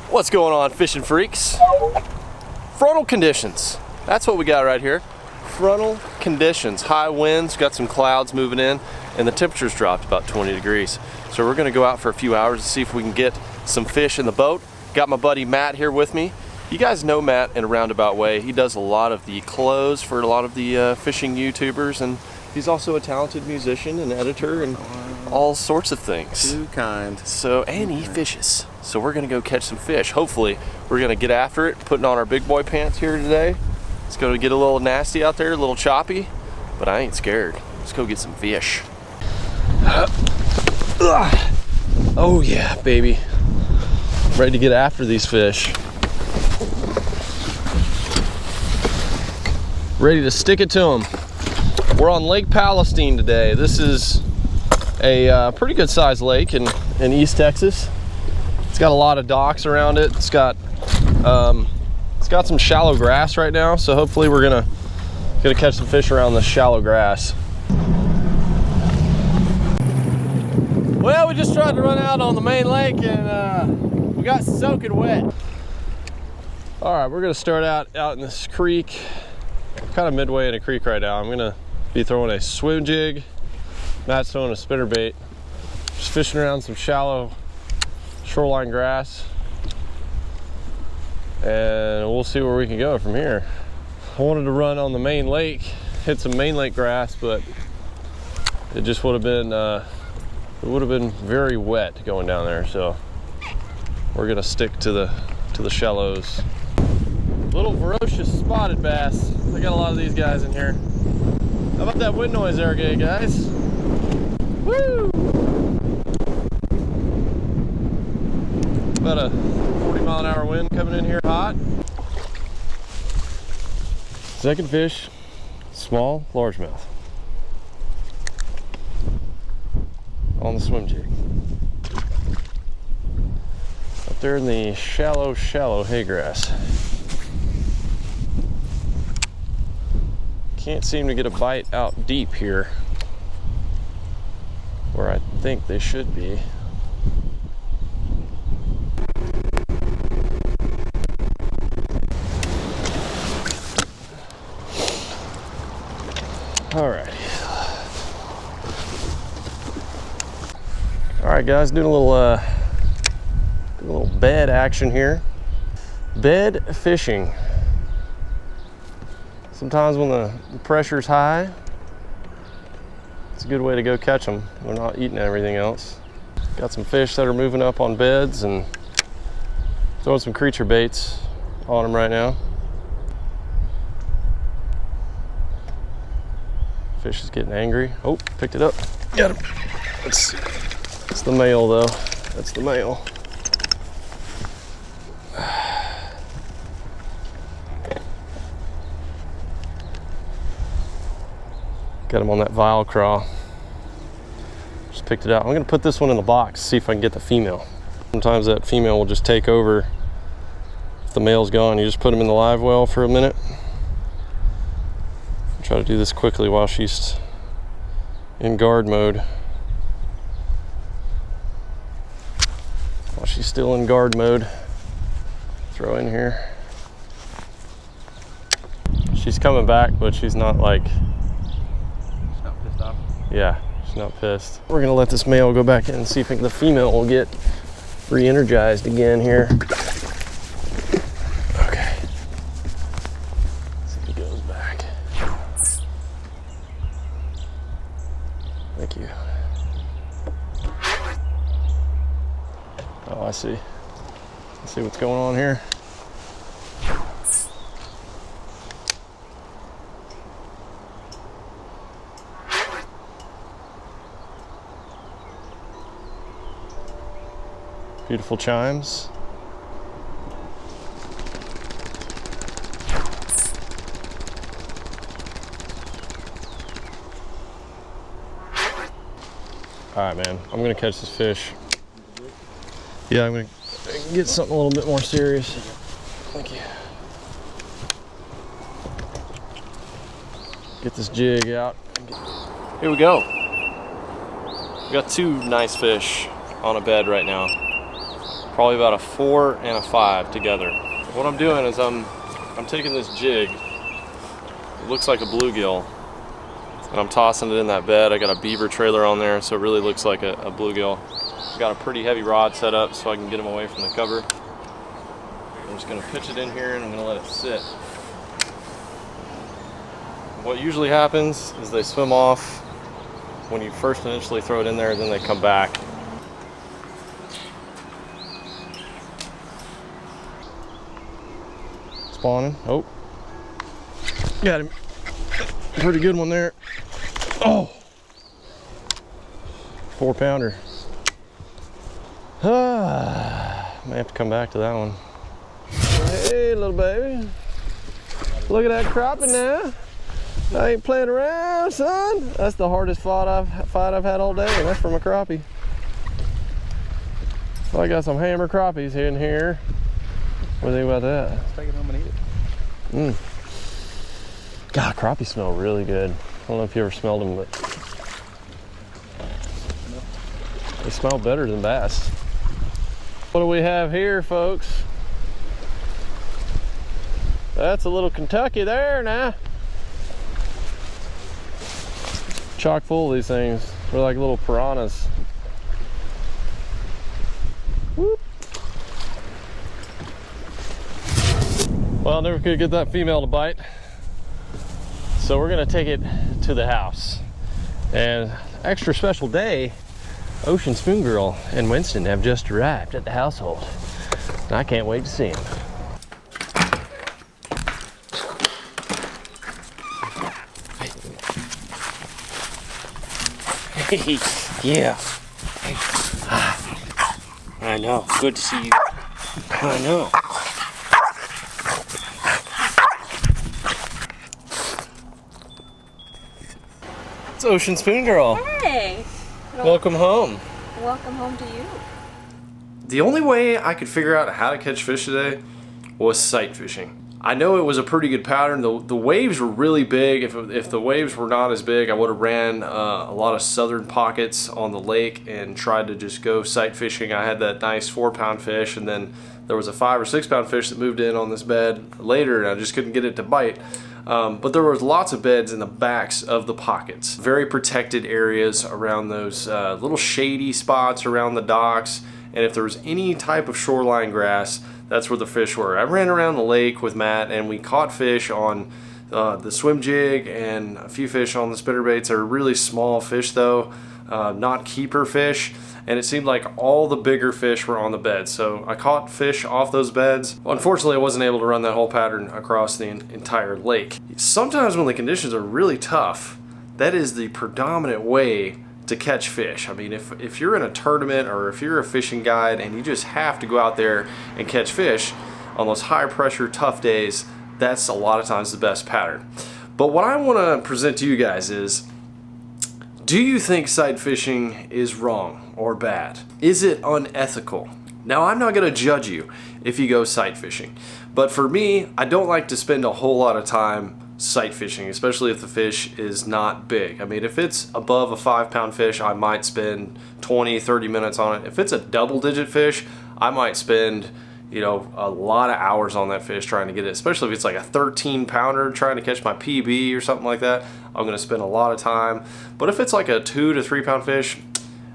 What's going on, fishing freaks? Frontal conditions. That's what we got right here. Frontal conditions. High winds, got some clouds moving in, and the temperature's dropped about 20 degrees. So we're gonna go out for a few hours to see if we can get some fish in the boat. Got my buddy Matt here with me. You guys know Matt in a roundabout way. He does a lot of the clothes for a lot of the fishing YouTubers, and he's also a talented musician and editor and all sorts of things. Too kind. So, and he fishes. So we're gonna go catch some fish. Hopefully, we're gonna get after it, putting on our big boy pants here today. It's gonna get a little nasty out there, a little choppy, but I ain't scared. Let's go get some fish. Oh yeah, baby. Ready to get after these fish. Ready to stick it to them. We're on Lake Palestine today. This is a pretty good sized lake in East Texas. It's got a lot of docks around it. It's got some shallow grass right now, so hopefully we're gonna catch some fish around the shallow grass. Well, we just tried to run out on the main lake and we got soaking wet. All right, we're gonna start out in this creek. Kind of midway in a creek right now. I'm gonna be throwing a swim jig. Matt's throwing a spinnerbait. Just fishing around some shallow shoreline grass, and we'll see where we can go from here. I wanted to run on the main lake, hit some main lake grass, but it just would have been very wet going down there. So we're gonna stick to the shallows. Little ferocious spotted bass. I got a lot of these guys in here. How about that wind noise there, guys? Woo! About a 40-mile-an-hour wind coming in here hot. Second fish, small largemouth on the swim jig. Up there in the shallow hay grass. Can't seem to get a bite out deep here where I think they should be. All right, guys, doing a little bed action here. Bed fishing. Sometimes when the pressure's high, it's a good way to go catch them. We're not eating everything else. Got some fish that are moving up on beds and throwing some creature baits on them right now. Fish is getting angry. Oh, picked it up. Got him. Let's see. It's the male though. That's the male. Got him on that vial craw. Just picked it out. I'm gonna put this one in the box, see if I can get the female. Sometimes that female will just take over if the male's gone. You just put him in the live well for a minute. Try to do this quickly while she's in guard mode. While she's still in guard mode, throw in here. She's coming back, but she's not like, She's not pissed off. Yeah, she's not pissed. We're gonna let this male go back in and see if the female will get re-energized again here. Okay. See if he goes back. Thank you. Oh, I see. Let's see what's going on here. Beautiful chimes. All right, man, I'm gonna catch this fish. Yeah, I'm gonna get something a little bit more serious. Thank you. Get this jig out. Here we go. We got two nice fish on a bed right now. Probably about a 4 and a 5 together. What I'm doing is I'm taking this jig. It looks like a bluegill, and I'm tossing it in that bed. I got a beaver trailer on there, so it really looks like a bluegill. Got a pretty heavy rod set up so I can get them away from the cover. I'm just gonna pitch it in here and I'm gonna let it sit. What usually happens is they swim off when you first initially throw it in there, and then they come back. Spawning. Oh, got him. Pretty good one there. Oh, 4-pounder. May have to come back to that one. Hey, little baby. Look at that crappie now. I ain't playing around, son. That's the hardest fight I've had all day, and that's from a crappie. So I got some hammer crappies in here. What do you think about that? Let's take it home and eat it. God, crappie smell really good. I don't know if you ever smelled them, but they smell better than bass. What do we have here, folks? That's a little Kentucky there now. Chock full of these things. They're like little piranhas. Whoop. Well, I never could get that female to bite. So we're gonna take it to the house. And extra special day, Ocean Spoon Girl and Winston have just arrived at the household. And I can't wait to see them. Hey, yeah. I know. Good to see you. I know. It's Ocean Spoon Girl. Hey! Welcome home. Welcome home to you. The only way I could figure out how to catch fish today was sight fishing. I know it was a pretty good pattern. The waves were really big. If the waves were not as big, I would have ran a lot of southern pockets on the lake and tried to just go sight fishing. I had that nice 4-pound fish, and then there was a 5 or 6-pound fish that moved in on this bed later, and I just couldn't get it to bite. But there was lots of beds in the backs of the pockets. Very protected areas around those little shady spots around the docks. And if there was any type of shoreline grass, that's where the fish were. I ran around the lake with Matt, and we caught fish on the swim jig and a few fish on the spinnerbaits. They're really small fish though, not keeper fish. And it seemed like all the bigger fish were on the bed. So I caught fish off those beds. Unfortunately, I wasn't able to run that whole pattern across the entire lake. Sometimes when the conditions are really tough, that is the predominant way to catch fish. I mean, if you're in a tournament or if you're a fishing guide and you just have to go out there and catch fish on those high pressure, tough days, that's a lot of times the best pattern. But what I want to present to you guys is, do you think sight fishing is wrong or bad? Is it unethical? Now, I'm not going to judge you if you go sight fishing, but for me, I don't like to spend a whole lot of time sight fishing, especially if the fish is not big. I mean, if it's above a 5-pound fish, I might spend 20-30 minutes on it. If it's a double-digit fish, I might spend, you know, a lot of hours on that fish trying to get it, especially if it's like a 13-pounder trying to catch my PB or something like that. I'm going to spend a lot of time. But if it's like a 2 to 3-pound fish,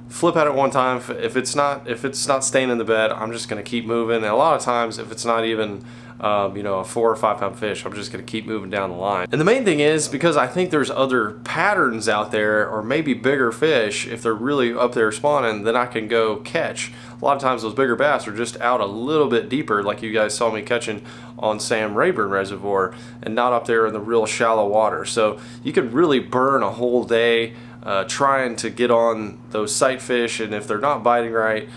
flip at it one time. If it's not staying in the bed, I'm just going to keep moving. And a lot of times, if it's not even you know, a 4 or 5-pound fish, I'm just going to keep moving down the line. And the main thing is, because I think there's other patterns out there, or maybe bigger fish, if they're really up there spawning, then I can go catch. A lot of times those bigger bass are just out a little bit deeper, like you guys saw me catching on Sam Rayburn Reservoir, and not up there in the real shallow water. So you could really burn a whole day trying to get on those sight fish, and if they're not biting right,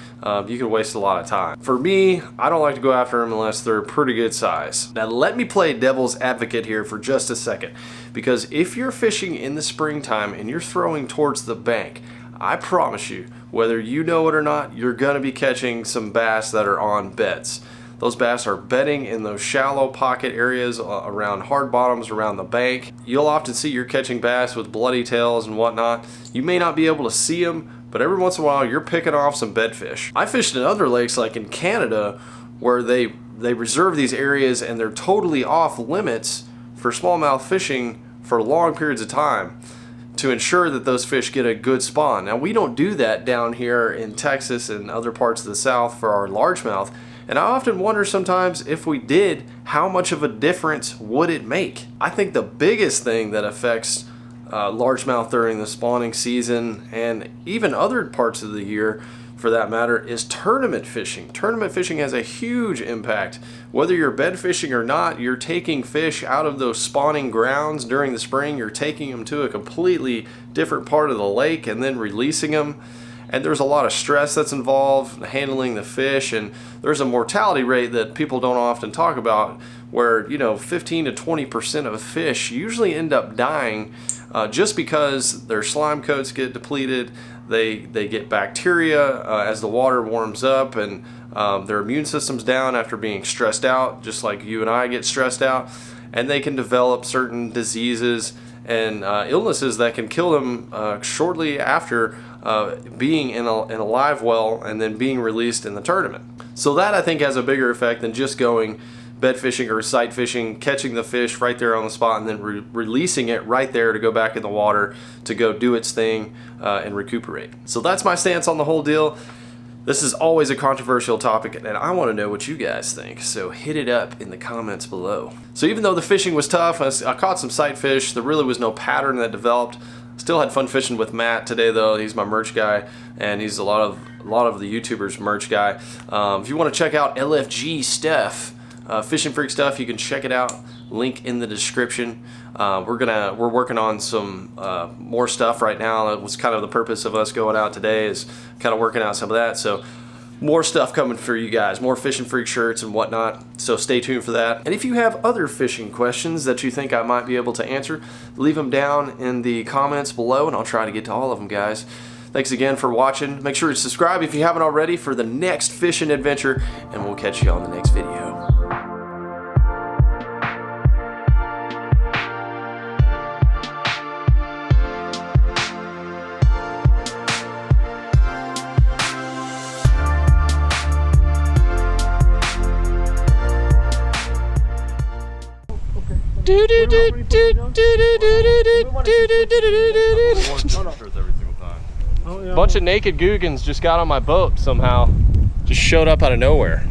you could waste a lot of time. For me, I don't like to go after them unless they're pretty good size. Now let me play devil's advocate here for just a second, because if you're fishing in the springtime and you're throwing towards the bank, I promise you, whether you know it or not, you're gonna be catching some bass that are on beds. Those bass are bedding in those shallow pocket areas around hard bottoms, around the bank. You'll often see you're catching bass with bloody tails and whatnot. You may not be able to see them, but but every once in a while you're picking off some bedfish. I fished in other lakes like in Canada where they reserve these areas and they're totally off limits for smallmouth fishing for long periods of time to ensure that those fish get a good spawn. Now we don't do that down here in Texas and other parts of the South for our largemouth, and I often wonder sometimes if we did, how much of a difference would it make? I think the biggest thing that affects largemouth during the spawning season and even other parts of the year for that matter is tournament fishing. Tournament fishing has a huge impact. Whether you're bed fishing or not, you're taking fish out of those spawning grounds during the spring, you're taking them to a completely different part of the lake and then releasing them. And there's a lot of stress that's involved handling the fish, and there's a mortality rate that people don't often talk about where, you know, 15 to 20% of fish usually end up dying just because their slime coats get depleted. They get bacteria as the water warms up, and their immune system's down after being stressed out, just like you and I get stressed out, and they can develop certain diseases and illnesses that can kill them shortly after being in a live well and then being released in the tournament. So that, I think, has a bigger effect than just going bed fishing or sight fishing, catching the fish right there on the spot and then releasing it right there to go back in the water to go do its thing and recuperate. So that's my stance on the whole deal. This is always a controversial topic, and I want to know what you guys think, so hit it up in the comments below. So even though the fishing was tough, I caught some sight fish. There really was no pattern that developed. Still had fun fishing with Matt today, though. He's my merch guy, and he's a lot of the YouTubers' merch guy. If you want to check out LFG stuff, Fishing Freak stuff, you can check it out. Link in the description. We're working on some more stuff right now. That was kind of the purpose of us going out today, is kind of working out some of that. So more stuff coming for you guys, more Fishing Freak shirts and whatnot. So stay tuned for that. And if you have other fishing questions that you think I might be able to answer, leave them down in the comments below, and I'll try to get to all of them, guys. Thanks again for watching. Make sure to subscribe if you haven't already for the next fishing adventure, and we'll catch you on the next video. Bunch of naked googans just got on my boat somehow. Just showed up out of nowhere.